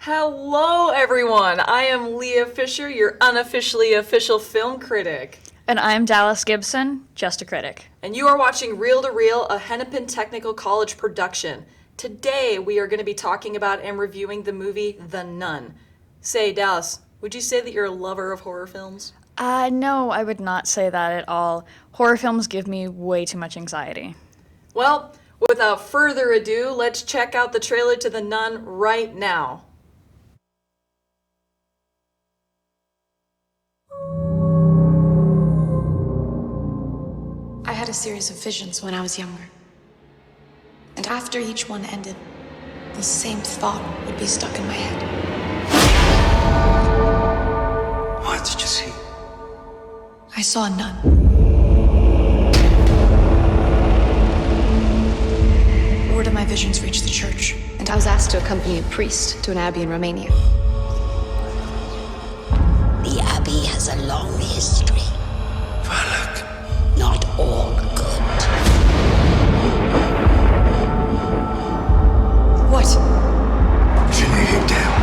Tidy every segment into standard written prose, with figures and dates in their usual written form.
Hello, everyone. I am Leah Fisher, your unofficially official film critic. And I'm Dallas Gibson, just a critic. And you are watching Reel to Reel, a Hennepin Technical College production. Today, we are going to be talking about and reviewing the movie The Nun. Say, Dallas, would you say that you're a lover of horror films? No, I would not say that at all. Horror films give me way too much anxiety. Well, without further ado, let's check out the trailer to The Nun right now. I had a series of visions when I was younger. And after each one ended, the same thought would be stuck in my head. What did you see? I saw a nun. Word of my visions reached the church, and I was asked to accompany a priest to an abbey in Romania. The Abbey has a long history. Valak. Not all good. What? Finish him down.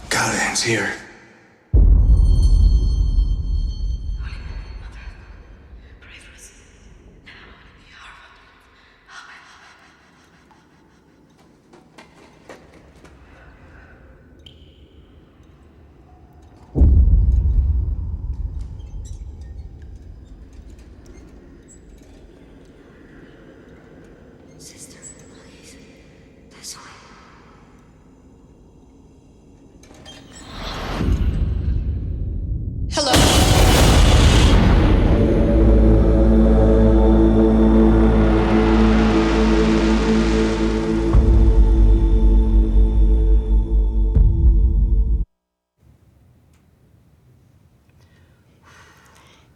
Callahan's here. Sister, please. This way. Hello?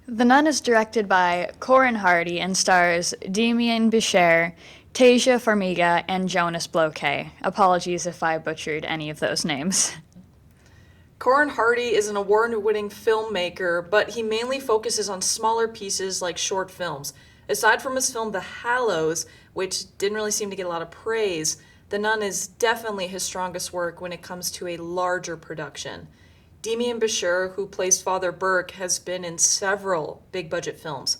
The Nun is directed by Corin Hardy and stars Damien Bichir, Tasia Farmiga, and Jonas Bloquet. Apologies if I butchered any of those names. Corin Hardy is an award-winning filmmaker, but he mainly focuses on smaller pieces like short films. Aside from his film The Hallows, which didn't really seem to get a lot of praise, The Nun is definitely his strongest work when it comes to a larger production. Damien Bichir, who plays Father Burke, has been in several big-budget films.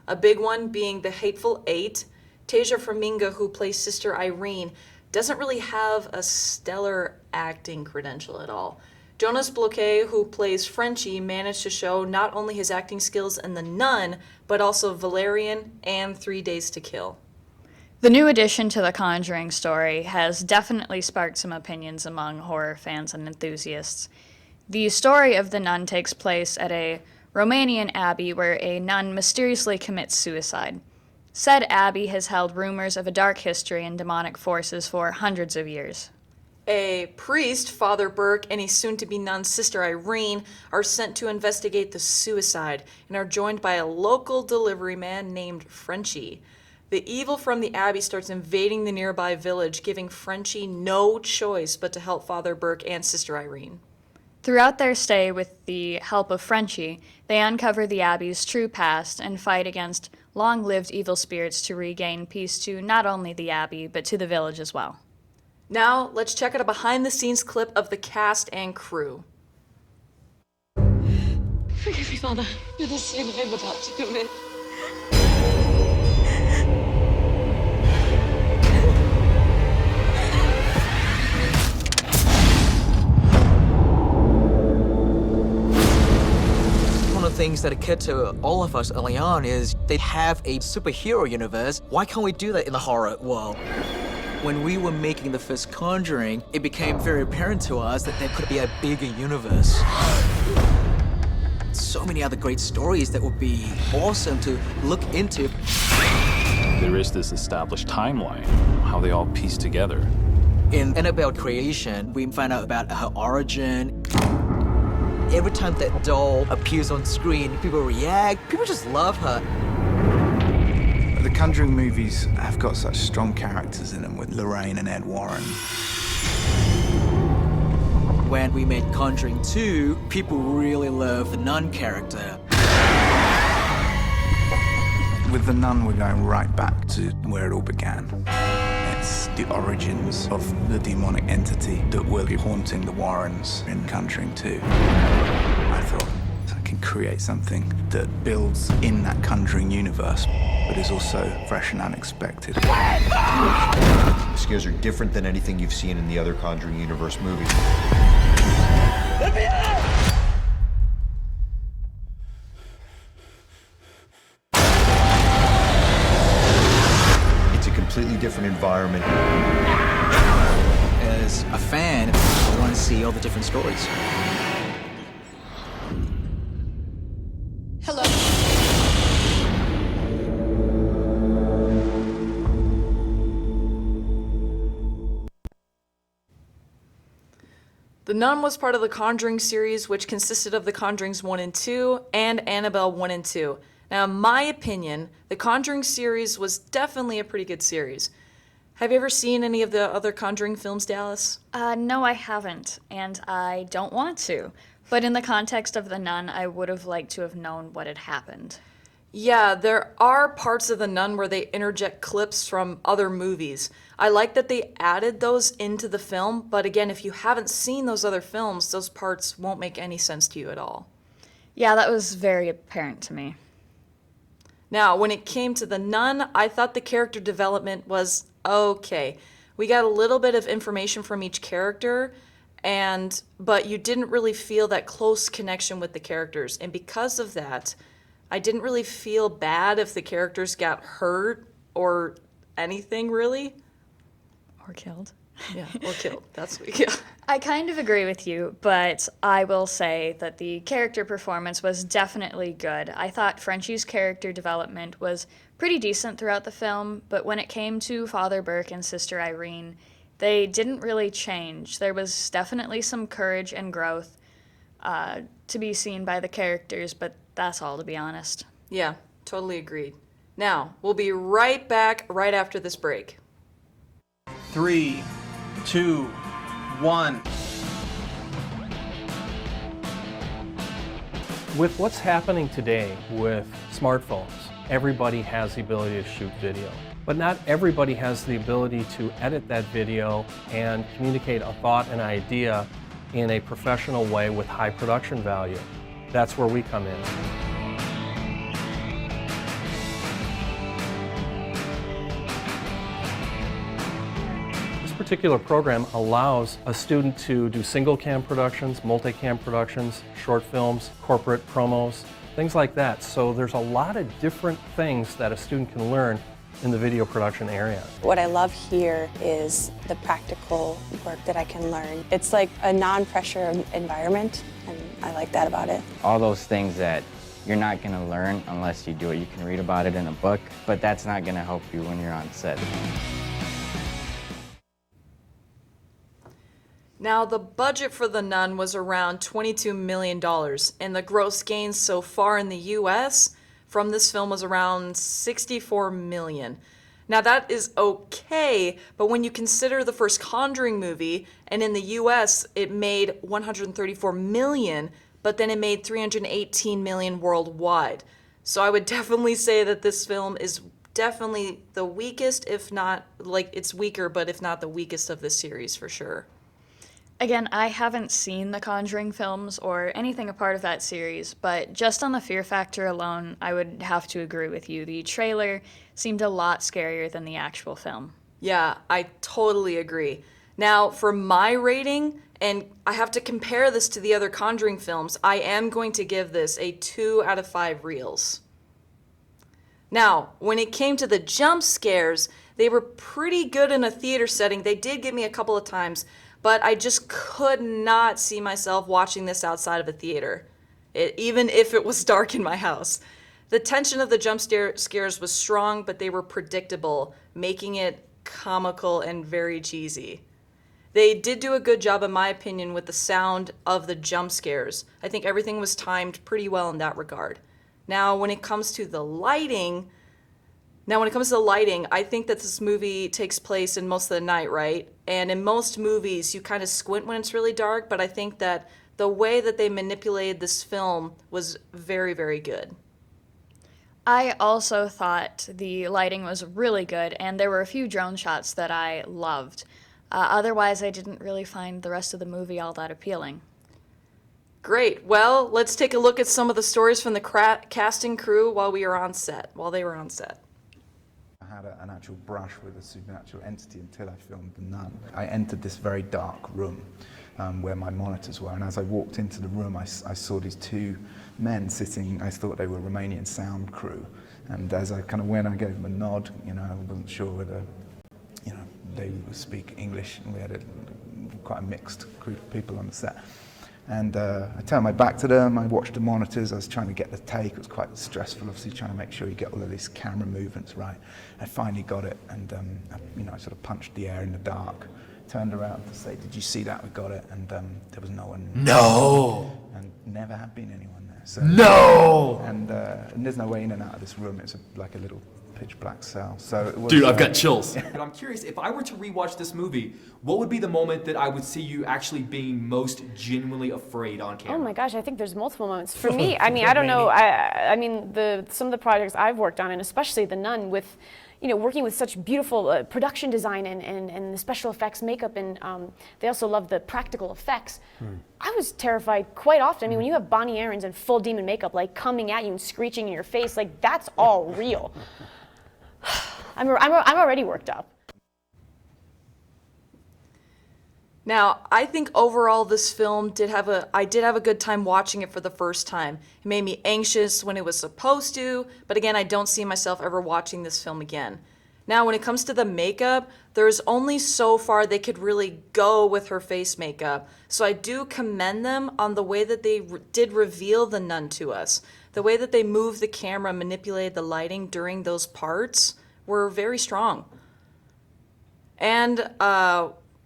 A big one being The Hateful Eight. Tasia Farmiga, who plays Sister Irene, doesn't really have a stellar acting credential at all. Jonas Bloquet, who plays Frenchie, managed to show not only his acting skills in The Nun, but also Valerian and 3 Days to Kill. The new addition to the Conjuring story has definitely sparked some opinions among horror fans and enthusiasts. The story of the nun takes place at a Romanian abbey where a nun mysteriously commits suicide. Said abbey has held rumors of a dark history and demonic forces for hundreds of years. A priest, Father Burke, and a soon-to-be nun, Sister Irene, are sent to investigate the suicide and are joined by a local delivery man named Frenchie. The evil from the abbey starts invading the nearby village, giving Frenchie no choice but to help Father Burke and Sister Irene. Throughout their stay with the help of Frenchie, they uncover the abbey's true past and fight against long-lived evil spirits to regain peace to not only the abbey, but to the village as well. Now, let's check out a behind-the-scenes clip of the cast and crew. Forgive me, Father. You're the same I'm about to commit. One of the things that occurred to all of us early on is they have a superhero universe. Why can't we do that in the horror world? When we were making the first Conjuring, it became very apparent to us that there could be a bigger universe. So many other great stories that would be awesome to look into. There is this established timeline, how they all piece together. In Annabelle Creation, we find out about her origin. Every time that doll appears on screen, people react. People just love her. The Conjuring movies have got such strong characters in them with Lorraine and Ed Warren. When we made Conjuring 2, people really loved the nun character. With The Nun, we're going right back to where it all began. It's the origins of the demonic entity that will be haunting the Warrens in Conjuring 2. I thought I can create something that builds in that Conjuring universe, but is also fresh and unexpected. The scares are different than anything you've seen in the other Conjuring universe movies. It's a completely different environment. As a fan, I want to see all the different stories. Hello. The Nun was part of the Conjuring series, which consisted of The Conjurings 1 and 2 and Annabelle 1 and 2. Now, in my opinion, the Conjuring series was definitely a pretty good series. Have you ever seen any of the other Conjuring films, Dallas? No, I haven't, and I don't want to. But in the context of The Nun, I would have liked to have known what had happened. Yeah, there are parts of The Nun where they interject clips from other movies. I like that they added those into the film, but again, if you haven't seen those other films, those parts won't make any sense to you at all. Yeah, that was very apparent to me. Now, when it came to The Nun, I thought the character development was okay. We got a little bit of information from each character, but you didn't really feel that close connection with the characters. And because of that, I didn't really feel bad if the characters got hurt or anything, really. Or killed. Yeah, or killed. That's what, yeah. I kind of agree with you, but I will say that the character performance was definitely good. I thought Frenchie's character development was pretty decent throughout the film, but when it came to Father Burke and Sister Irene, they didn't really change. There was definitely some courage and growth to be seen by the characters, but that's all, to be honest. Yeah, totally agreed. Now, we'll be right back right after this break. 3, 2, 1. With what's happening today with smartphones, everybody has the ability to shoot video. But not everybody has the ability to edit that video and communicate a thought and idea in a professional way with high production value. That's where we come in. This particular program allows a student to do single cam productions, multicam productions, short films, corporate promos, things like that. So there's a lot of different things that a student can learn in the video production area. What I love here is the practical work that I can learn. It's like a non-pressure environment, and I like that about it. All those things that you're not going to learn unless you do it. You can read about it in a book, but that's not going to help you when you're on set. Now, the budget for The Nun was around $22 million, and the gross gains so far in the US from this film was around $64 million. Now, that is okay, but when you consider the first Conjuring movie, and in the US it made $134 million, but then it made $318 million worldwide. So I would definitely say that this film is definitely the weakest, if not, like, it's weaker, but if not the weakest of this series for sure. Again, I haven't seen the Conjuring films or anything a part of that series, but just on the fear factor alone, I would have to agree with you. The trailer seemed a lot scarier than the actual film. Yeah, I totally agree. Now, for my rating, and I have to compare this to the other Conjuring films, I am going to give this a 2 out of 5 reels. Now, when it came to the jump scares, they were pretty good in a theater setting. They did get me a couple of times, but I just could not see myself watching this outside of a theater, even if it was dark in my house. The tension of the jump scares was strong, but they were predictable, making it comical and very cheesy. They did do a good job, in my opinion, with the sound of the jump scares. I think everything was timed pretty well in that regard. Now, when it comes to the lighting, I think that this movie takes place in most of the night, right? And in most movies, you kind of squint when it's really dark, but I think that the way that they manipulated this film was very, very good. I also thought the lighting was really good, and there were a few drone shots that I loved. Otherwise, I didn't really find the rest of the movie all that appealing. Great. Well, let's take a look at some of the stories from the casting crew while they were on set. I had an actual brush with a supernatural entity until I filmed The Nun. I entered this very dark room where my monitors were, and as I walked into the room, I saw these two men sitting. I thought they were Romanian sound crew, and as I kind of went, I gave them a nod. You know, I wasn't sure whether, you know, they would speak English, and we had quite a mixed group of people on the set. And I turned my back to them, I watched the monitors, I was trying to get the take. It was quite stressful, obviously, trying to make sure you get all of these camera movements right. I finally got it, and I sort of punched the air in the dark, turned around to say, "Did you see that? We got it." And there was no one. No! And never had been anyone there. So, no! And there's no way in and out of this room. It's like a little pitch black cell. So it was, Dude, I've got chills. But I'm curious, if I were to rewatch this movie, what would be the moment that I would see you actually being most genuinely afraid on camera? Oh my gosh, I think there's multiple moments. For me, I mean, I don't know, I mean, some of the projects I've worked on, and especially The Nun, with, you know, working with such beautiful production design and the special effects, makeup, and they also love the practical effects. I was terrified quite often. I mean, when you have Bonnie Aarons in full demon makeup, like coming at you and screeching in your face, like that's all real. I'm already worked up. Now, I think overall this film I did have a good time watching it for the first time. It made me anxious when it was supposed to, but again, I don't see myself ever watching this film again. Now, when it comes to the makeup, there's only so far they could really go with her face makeup. So I do commend them on the way that they did reveal the nun to us. The way that they moved the camera, manipulated the lighting during those parts were very strong. And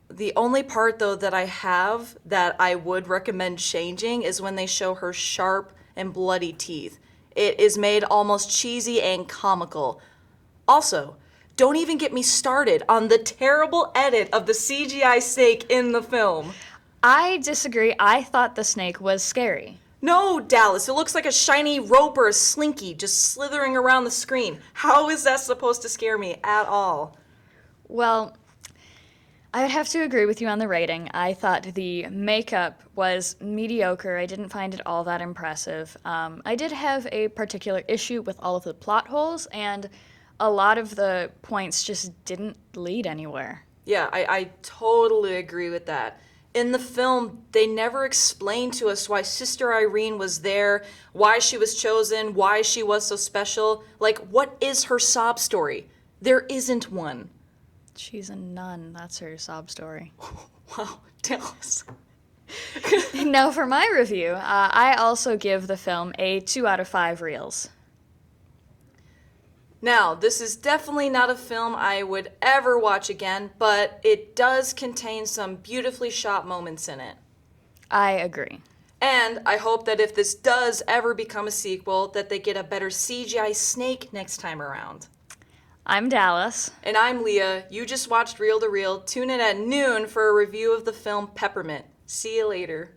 the only part, though, that I have that I would recommend changing is when they show her sharp and bloody teeth. It is made almost cheesy and comical. Also, don't even get me started on the terrible edit of the CGI snake in the film. I disagree. I thought the snake was scary. No, Dallas, it looks like a shiny rope or a slinky just slithering around the screen. How is that supposed to scare me at all? Well, I would have to agree with you on the rating. I thought the makeup was mediocre. I didn't find it all that impressive. I did have a particular issue with all of the plot holes, and a lot of the points just didn't lead anywhere. Yeah, I totally agree with that. In the film, they never explained to us why Sister Irene was there, why she was chosen, why she was so special. Like, what is her sob story? There isn't one. She's a nun. That's her sob story. Wow, Dallas. Now for my review, I also give the film a 2 out of 5 reels. Now, this is definitely not a film I would ever watch again, but it does contain some beautifully shot moments in it. I agree. And I hope that if this does ever become a sequel, that they get a better CGI snake next time around. I'm Dallas. And I'm Leah. You just watched Reel to Reel. Tune in at noon for a review of the film Peppermint. See you later.